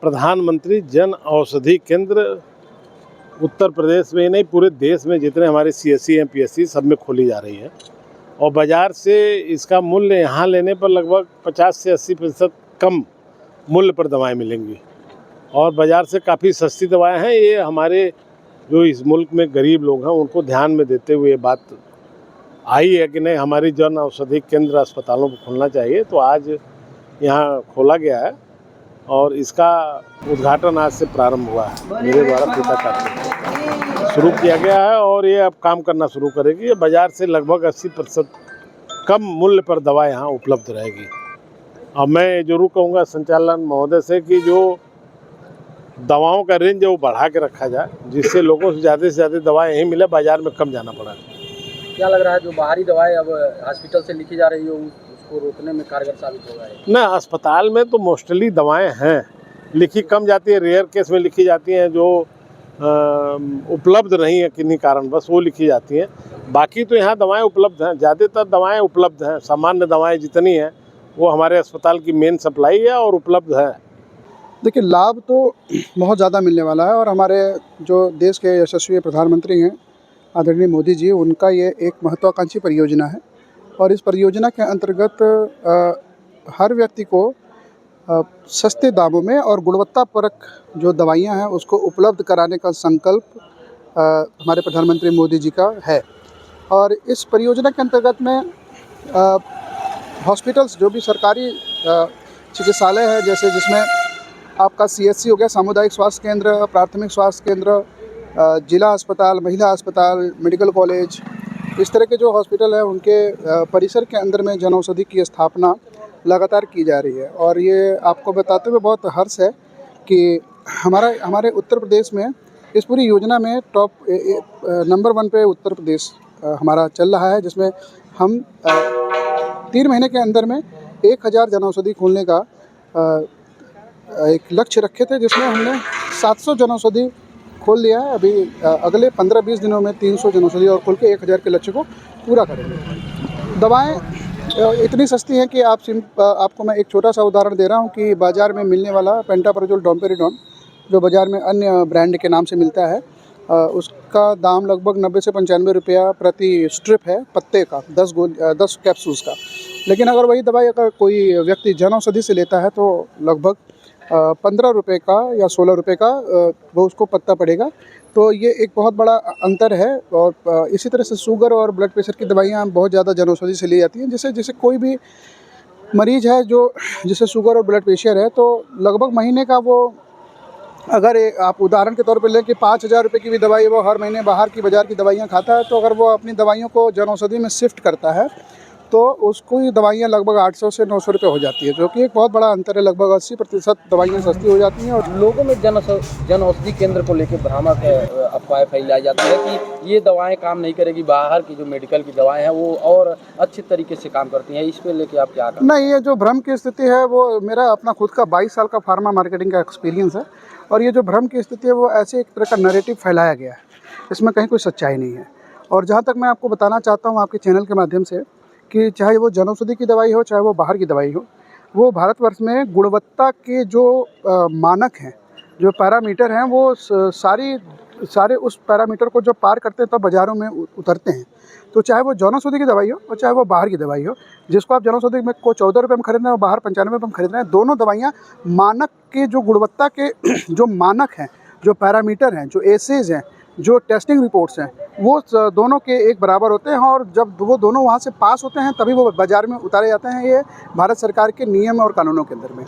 प्रधानमंत्री जन औषधि केंद्र उत्तर प्रदेश में ही नहीं पूरे देश में जितने हमारे CSC हैं PSC सब में खोली जा रही है और बाज़ार से इसका मूल्य यहाँ लेने पर लगभग 50 से 80% कम मूल्य पर दवाएं मिलेंगी और बाज़ार से काफ़ी सस्ती दवाएं हैं। ये हमारे जो इस मुल्क में गरीब लोग हैं उनको ध्यान में देते हुए बात आई है कि नहीं हमारी जन औषधि केंद्र अस्पतालों को खोलना चाहिए। तो आज यहाँ खोला गया है और इसका उद्घाटन आज से प्रारंभ हुआ है। मेरे द्वारा पिता का शुरू किया गया है और ये अब काम करना शुरू करेगी। ये बाज़ार से लगभग 80% कम मूल्य पर दवा यहाँ उपलब्ध रहेगी। अब मैं जरूर कहूँगा संचालन महोदय से कि जो दवाओं का रेंज है वो बढ़ा के रखा जाए, जिससे लोगों से ज़्यादा दवाएं यहीं मिले, बाज़ार में कम जाना पड़ा। क्या लग रहा है जो बाहरी दवाएं अब हॉस्पिटल से लिखी जा रही हो उसको रोकने में कारगर साबित होगा? ना, अस्पताल में तो मोस्टली दवाएं हैं, लिखी कम जाती है, रेयर केस में लिखी जाती हैं जो उपलब्ध नहीं है किन्हीं कारण बस वो लिखी जाती हैं। बाकी तो यहाँ दवाएं उपलब्ध हैं, ज़्यादातर दवाएं उपलब्ध हैं। सामान्य दवाएं जितनी हैं वो हमारे अस्पताल की मेन सप्लाई है और उपलब्ध है। देखिए, लाभ तो बहुत ज़्यादा मिलने वाला है और हमारे जो देश के यशस्वी प्रधानमंत्री हैं आदरणीय मोदी जी, उनका ये एक महत्वाकांक्षी परियोजना है और इस परियोजना के अंतर्गत हर व्यक्ति को सस्ते दामों में और गुणवत्तापरक जो दवाइयाँ हैं उसको उपलब्ध कराने का संकल्प हमारे प्रधानमंत्री मोदी जी का है। और इस परियोजना के अंतर्गत में हॉस्पिटल्स जो भी सरकारी चिकित्सालय है, जैसे जिसमें आपका CSC हो गया, सामुदायिक स्वास्थ्य केंद्र, प्राथमिक स्वास्थ्य केंद्र, जिला अस्पताल, महिला अस्पताल, मेडिकल कॉलेज, इस तरह के जो हॉस्पिटल हैं उनके परिसर के अंदर में जन औषधि की स्थापना लगातार की जा रही है। और ये आपको बताते हुए बहुत हर्ष है कि हमारे उत्तर प्रदेश में इस पूरी योजना में टॉप नंबर 1 पे उत्तर प्रदेश हमारा चल रहा है, जिसमें हम 3 महीने के अंदर में 1000 जन औषधि खोलने का एक लक्ष्य रखे थे, जिसमें हमने 700 जन औषधि खोल लिया है। अभी अगले 15-20 दिनों में 300 जन औषधि और खोल के 1000 के लक्ष्य को पूरा करेंगे। दवाएं इतनी सस्ती हैं कि आपको मैं एक छोटा सा उदाहरण दे रहा हूं कि बाज़ार में मिलने वाला पेंटाप्रोजोल डोम्पेरिडोन जो बाज़ार में अन्य ब्रांड के नाम से मिलता है, उसका दाम लगभग 90 से 95 रुपया प्रति स्ट्रिप है पत्ते का, 10 कैप्सूल्स का। लेकिन अगर वही दवाई अगर कोई व्यक्ति जन औषधि से लेता है तो लगभग 15 रुपये का या 16 रुपये का वो उसको पत्ता पड़ेगा। तो ये एक बहुत बड़ा अंतर है। और इसी तरह से शुगर और ब्लड प्रेशर की दवाइयाँ बहुत ज़्यादा जन औषधि से ली जाती हैं। जैसे कोई भी मरीज़ है जिसे शुगर और ब्लड प्रेशर है तो लगभग महीने का वो, अगर आप उदाहरण के तौर पर लें कि 5000 रुपये की भी दवाई वो हर महीने बाहर की बाज़ार की दवाइयाँ खाता है, तो अगर वो अपनी दवाइयों को जन औषधि में शिफ्ट करता है तो उसको ये दवाइयाँ लगभग 800 से 900 रुपये हो जाती है, जो कि एक बहुत बड़ा अंतर है। लगभग 80% दवाइयाँ सस्ती हो जाती हैं। और लोगों में जन औषधि केंद्र को लेकर भ्रामक अफवाहें फैलाई जाती है कि ये दवाएं काम नहीं करेगी, बाहर की जो मेडिकल की दवाएं हैं वो और अच्छे तरीके से काम करती हैं। इस पे लेके आप क्या कहें? नहीं, ये जो भ्रम की स्थिति है वो मेरा अपना खुद का 22 साल का फार्मा मार्केटिंग का एक्सपीरियंस है और ये जो भ्रम की स्थिति है वो ऐसे एक तरह का नैरेटिव फैलाया गया है, इसमें कहीं कोई सच्चाई नहीं है। और जहाँ तक मैं आपको बताना चाहता हूँ आपके चैनल के माध्यम से कि चाहे वो जन औषधि की दवाई हो चाहे वो बाहर की दवाई हो, वो भारतवर्ष में गुणवत्ता के जो मानक हैं, जो पैरामीटर हैं, वो सारे उस पैरामीटर को जब पार करते हैं तब बाज़ारों में उतरते हैं। तो चाहे वो जन औषधि की दवाई हो और चाहे वो बाहर की दवाई हो, जिसको आप जन औषधि में को 14 रुपये में खरीद रहे हैं और बाहर 95 रुपये में खरीद रहे हैं, दोनों दवाइयाँ मानक के जो गुणवत्ता के जो मानक हैं, जो पैरामीटर हैं, जो एसेज हैं, जो टेस्टिंग रिपोर्ट्स हैं, वो दोनों के एक बराबर होते हैं। और जब वो दोनों वहाँ से पास होते हैं तभी वो बाज़ार में उतारे जाते हैं। ये भारत सरकार के नियम और कानूनों के अंदर में।